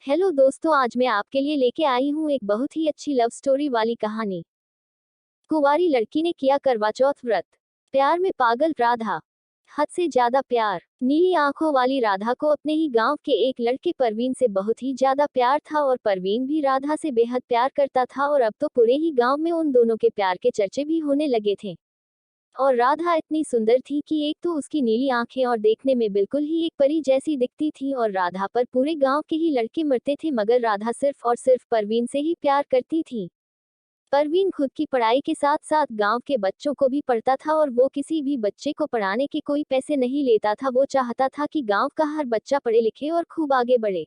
Hello दोस्तों, आज मैं आपके लिए लेके आई हूँ एक बहुत ही अच्छी लव स्टोरी वाली कहानी। कुंवारी लड़की ने किया करवा चौथ व्रत। प्यार में पागल राधा। हद से ज्यादा प्यार। नीली आंखों वाली राधा को अपने ही गांव के एक लड़के परवीन से बहुत ही ज्यादा प्यार था और परवीन भी राधा से बेहद प्यार करता था और अब तो पूरे ही गांव में उन दोनों के प्यार के चर्चे भी होने लगे थे। और राधा इतनी सुंदर थी कि एक तो उसकी नीली आंखें और देखने में बिल्कुल ही एक परी जैसी दिखती थी और राधा पर पूरे गांव के ही लड़के मरते थे मगर राधा सिर्फ और सिर्फ परवीन से ही प्यार करती थी। परवीन खुद की पढ़ाई के साथ साथ गांव के बच्चों को भी पढ़ता था और वो किसी भी बच्चे को पढ़ाने के कोई पैसे नहीं लेता था। वो चाहता था कि गांव का हर बच्चा पढ़े लिखे और खूब आगे बढ़े।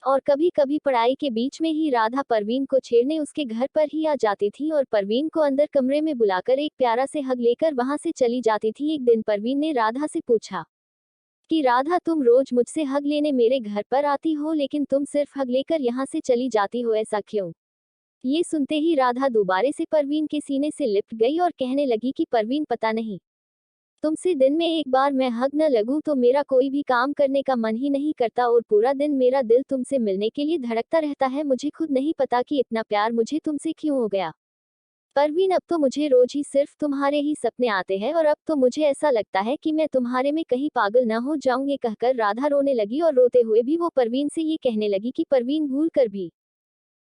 और कभी कभी पढ़ाई के बीच में ही राधा परवीन को छेड़ने उसके घर पर ही आ जाती थी और परवीन को अंदर कमरे में बुलाकर एक प्यारा से हग लेकर वहां से चली जाती थी। एक दिन परवीन ने राधा से पूछा कि राधा, तुम रोज मुझसे हग लेने मेरे घर पर आती हो लेकिन तुम सिर्फ हग लेकर यहाँ से चली जाती हो, ऐसा क्यों? ये सुनते ही राधा दोबारे से परवीन के सीने से लिपट गई और कहने लगी कि परवीन, पता नहीं, तुमसे दिन में एक बार मैं हग न लगूं तो मेरा कोई भी काम करने का मन ही नहीं करता और पूरा दिन मेरा दिल तुमसे मिलने के लिए धड़कता रहता है। मुझे खुद नहीं पता कि इतना प्यार मुझे तुमसे क्यों हो गया। परवीन, अब तो मुझे रोज ही सिर्फ तुम्हारे ही सपने आते हैं और अब तो मुझे ऐसा लगता है कि मैं तुम्हारे में कहीं पागल न हो जाऊं। ये कहकर राधा रोने लगी और रोते हुए भी वो परवीन से ये कहने लगी कि परवीन, भूल कर भी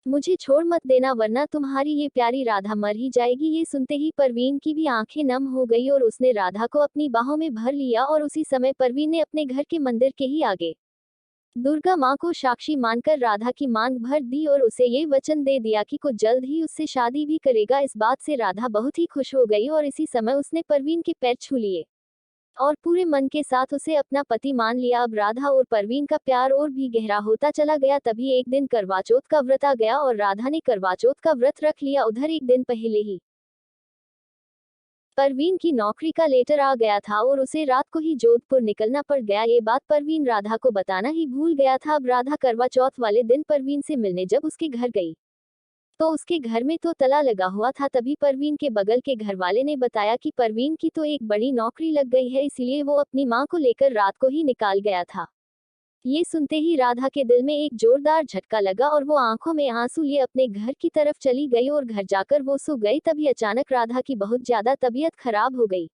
मुझे छोड़ मत देना वरना तुम्हारी ये प्यारी राधा मर ही जाएगी। ये सुनते ही परवीन की भी आंखें नम हो गई और उसने राधा को अपनी बाहों में भर लिया और उसी समय परवीन ने अपने घर के मंदिर के ही आगे दुर्गा माँ को साक्षी मानकर राधा की मांग भर दी और उसे ये वचन दे दिया कि कुछ जल्द ही उससे शादी भी करेगा। इस बात से राधा बहुत ही खुश हो गई और इसी समय उसने परवीन के पैर छू लिए और पूरे मन के साथ उसे अपना पति मान लिया। अब राधा और परवीन का प्यार और भी गहरा होता चला गया। तभी एक दिन करवा चौथ का व्रत आ गया और राधा ने करवा चौथ का व्रत रख लिया। उधर एक दिन पहले ही परवीन की नौकरी का लेटर आ गया था और उसे रात को ही जोधपुर निकलना पड़ गया। ये बात परवीन राधा को बताना ही भूल गया था। अब राधा करवा चौथ वाले दिन परवीन से मिलने जब उसके घर गई तो उसके घर में तो ताला लगा हुआ था। तभी परवीन के बगल के घर वाले ने बताया कि परवीन की तो एक बड़ी नौकरी लग गई है, इसलिए वो अपनी मां को लेकर रात को ही निकाल गया था। ये सुनते ही राधा के दिल में एक जोरदार झटका लगा और वो आंखों में आंसू लिए अपने घर की तरफ चली गई और घर जाकर वो सो गई। तभी अचानक राधा की बहुत ज्यादा तबीयत खराब हो गई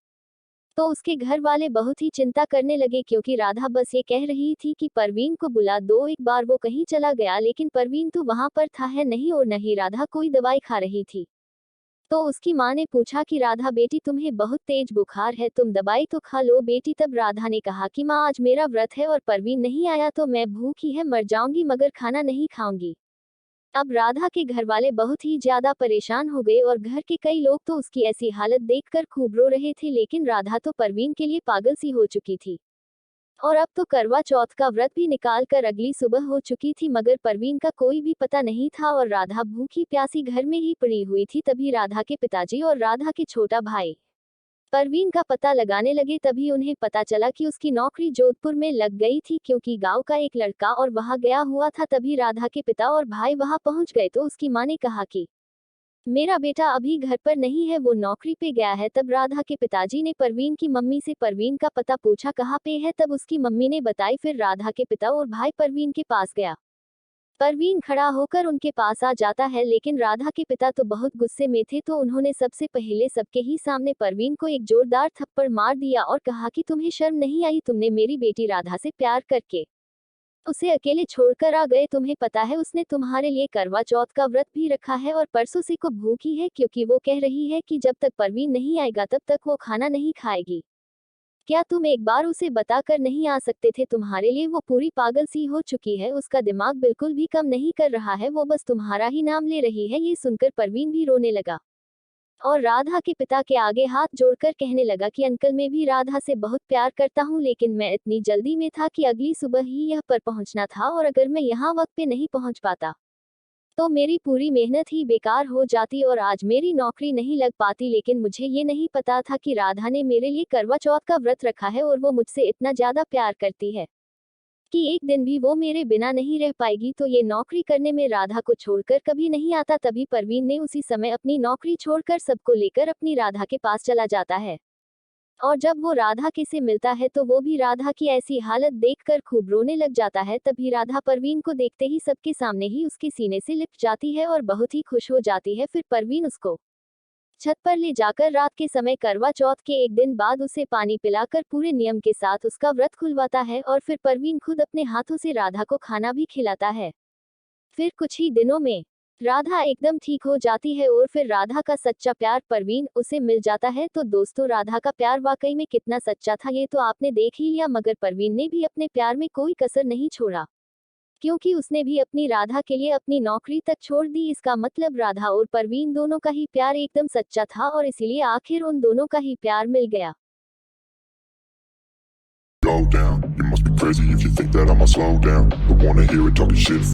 तो उसके घर वाले बहुत ही चिंता करने लगे क्योंकि राधा बस ये कह रही थी कि परवीन को बुला दो। एक बार वो कहीं चला गया लेकिन परवीन तो वहां पर था है नहीं और नहीं राधा कोई दवाई खा रही थी। तो उसकी माँ ने पूछा कि राधा बेटी, तुम्हें बहुत तेज बुखार है, तुम दवाई तो खा लो बेटी। तब राधा ने कहा कि माँ, आज मेरा व्रत है और परवीन नहीं आया तो मैं भूखी है मर जाऊंगी मगर खाना नहीं खाऊंगी। अब राधा के घर वाले बहुत ही ज्यादा परेशान हो गए और घर के कई लोग तो उसकी ऐसी हालत देखकर खूब रो रहे थे लेकिन राधा तो परवीन के लिए पागल सी हो चुकी थी। और अब तो करवा चौथ का व्रत भी निकाल कर अगली सुबह हो चुकी थी मगर परवीन का कोई भी पता नहीं था और राधा भूखी प्यासी घर में ही पड़ी हुई थी। तभी राधा के पिताजी और राधा के छोटा भाई परवीन का पता लगाने लगे। तभी उन्हें पता चला कि उसकी नौकरी जोधपुर में लग गई थी क्योंकि गांव का एक लड़का और वहां गया हुआ था। तभी राधा के पिता और भाई वहां पहुंच गए तो उसकी मां ने कहा कि मेरा बेटा अभी घर पर नहीं है, वो नौकरी पे गया है। तब राधा के पिताजी ने परवीन की मम्मी से परवीन का पता पूछा कहाँ पे है। तब उसकी मम्मी ने बताई। फिर राधा के पिता और भाई परवीन के पास गया। परवीन खड़ा होकर उनके पास आ जाता है लेकिन राधा के पिता तो बहुत गुस्से में थे तो उन्होंने सबसे पहले सबके ही सामने परवीन को एक जोरदार थप्पड़ मार दिया और कहा कि तुम्हें शर्म नहीं आई, तुमने मेरी बेटी राधा से प्यार करके उसे अकेले छोड़कर आ गए। तुम्हें पता है उसने तुम्हारे लिए करवा चौथ का व्रत भी रखा है और परसों से को भूखी है क्योंकि वो कह रही है कि जब तक परवीन नहीं आएगा तब तक वो खाना नहीं खाएगी। क्या तुम एक बार उसे बताकर नहीं आ सकते थे? तुम्हारे लिए वो पूरी पागल सी हो चुकी है, उसका दिमाग बिल्कुल भी कम नहीं कर रहा है, वो बस तुम्हारा ही नाम ले रही है। ये सुनकर परवीन भी रोने लगा और राधा के पिता के आगे हाथ जोड़कर कहने लगा कि अंकल, मैं भी राधा से बहुत प्यार करता हूँ लेकिन मैं इतनी जल्दी में था कि अगली सुबह ही यह पर पहुंचना था और अगर मैं यहाँ वक्त पे नहीं पहुंच पाता तो मेरी पूरी मेहनत ही बेकार हो जाती और आज मेरी नौकरी नहीं लग पाती। लेकिन मुझे ये नहीं पता था कि राधा ने मेरे लिए करवा चौथ का व्रत रखा है और वो मुझसे इतना ज्यादा प्यार करती है कि एक दिन भी वो मेरे बिना नहीं रह पाएगी। तो ये नौकरी करने में राधा को छोड़कर कभी नहीं आता। तभी परवीन ने उसी समय अपनी नौकरी छोड़कर सबको लेकर अपनी राधा के पास चला जाता है। और जब वो राधा के से मिलता है तो वो भी राधा की ऐसी हालत देखकर खूब रोने लग जाता है। तभी राधा परवीन को देखते ही सबके सामने ही उसके सीने से लिपट जाती है और बहुत ही खुश हो जाती है। फिर परवीन उसको छत पर ले जाकर रात के समय करवा चौथ के एक दिन बाद उसे पानी पिलाकर पूरे नियम के साथ उसका व्रत खुलवाता है और फिर परवीन खुद अपने हाथों से राधा को खाना भी खिलाता है। फिर कुछ ही दिनों में राधा एकदम ठीक हो जाती है और फिर राधा का सच्चा प्यार परवीन उसे मिल जाता है। तो दोस्तों, राधा का प्यार वाकई में कितना सच्चा था ये तो आपने देख ही लिया, मगर परवीन ने भी अपने प्यार में कोई कसर नहीं छोड़ा, क्योंकि उसने भी अपनी राधा के लिए अपनी नौकरी तक छोड़ दी। इसका मतलब राधा और परवीन दोनों का ही प्यार एकदम सच्चा था और इसीलिए आखिर उन दोनों का ही प्यार मिल गया। Go down, you must be crazy if you think that I'ma slow down. Don't wanna hear it talking shit.